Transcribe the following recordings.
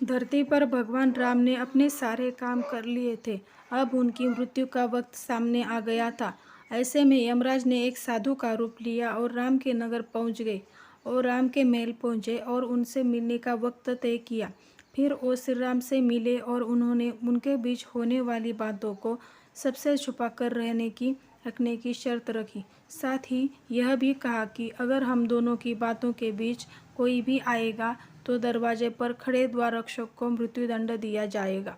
धरती पर भगवान राम ने अपने सारे काम कर लिए थे। अब उनकी मृत्यु का वक्त सामने आ गया था। ऐसे में यमराज ने एक साधु का रूप लिया और राम के नगर पहुंच गए और राम के महल पहुंचे और उनसे मिलने का वक्त तय किया। फिर वो श्री राम से मिले और उन्होंने उनके बीच होने वाली बातों को सबसे छुपा कर रखने की शर्त रखी। साथ ही यह भी कहा कि अगर हम दोनों की बातों के बीच कोई भी आएगा तो दरवाजे पर खड़े द्वार रक्षक को मृत्युदंड दिया जाएगा।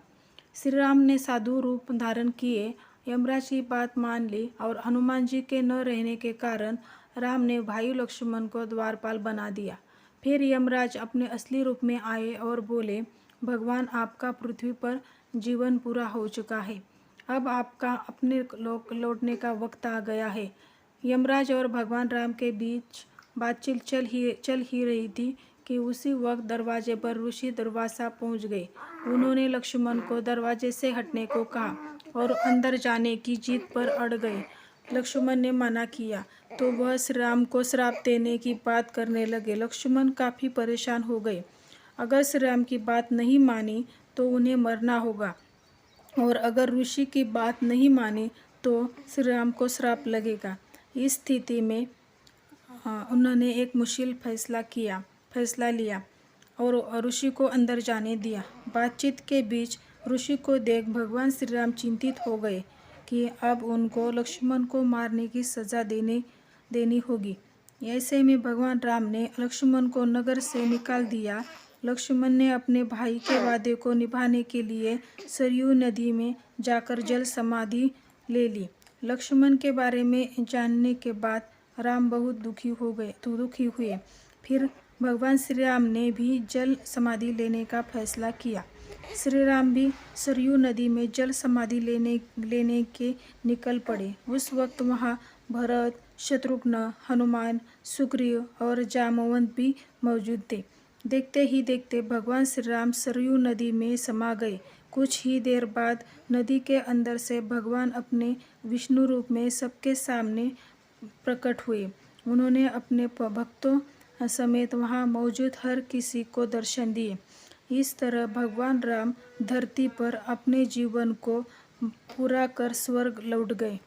श्री राम ने साधु रूप धारण किए, यमराज की बात मान ली और हनुमान जी के न रहने के कारण राम ने भाई लक्ष्मण को द्वारपाल बना दिया। फिर यमराज अपने असली रूप में आए और बोले, भगवान आपका पृथ्वी पर जीवन पूरा हो चुका है, अब आपका अपने लौटने का वक्त आ गया है। यमराज और भगवान राम के बीच बातचीत चल ही रही थी कि उसी वक्त दरवाजे पर ऋषि दुर्वासा पहुंच गए। उन्होंने लक्ष्मण को दरवाजे से हटने को कहा और अंदर जाने की जिद पर अड़ गए। लक्ष्मण ने मना किया तो वह श्री राम को श्राप देने की बात करने लगे। लक्ष्मण काफ़ी परेशान हो गए। अगर श्री राम की बात नहीं मानी तो उन्हें मरना होगा और अगर ऋषि की बात नहीं मानी तो श्री राम को श्राप लगेगा। इस स्थिति में उन्होंने एक मुश्किल फैसला लिया और ऋषि को अंदर जाने दिया। बातचीत के बीच ऋषि को देख भगवान श्री राम चिंतित हो गए कि अब उनको लक्ष्मण को मारने की सज़ा देनी होगी। ऐसे में भगवान राम ने लक्ष्मण को नगर से निकाल दिया। लक्ष्मण ने अपने भाई के वादे को निभाने के लिए सरयू नदी में जाकर जल समाधि ले ली। लक्ष्मण के बारे में जानने के बाद राम बहुत दुखी हुए। फिर भगवान श्री राम ने भी जल समाधि लेने का फैसला किया। श्री राम भी सरयू नदी में जल समाधि लेने के निकल पड़े। उस वक्त वहाँ भरत, शत्रुघ्न, हनुमान, सुग्रीव और जामवंत भी मौजूद थे। देखते ही देखते भगवान श्री राम सरयू नदी में समा गए। कुछ ही देर बाद नदी के अंदर से भगवान अपने विष्णु रूप में सबके सामने प्रकट हुए। उन्होंने अपने भक्तों समेत वहां मौजूद हर किसी को दर्शन दिए। इस तरह भगवान राम धरती पर अपने जीवन को पूरा कर स्वर्ग लौट गए।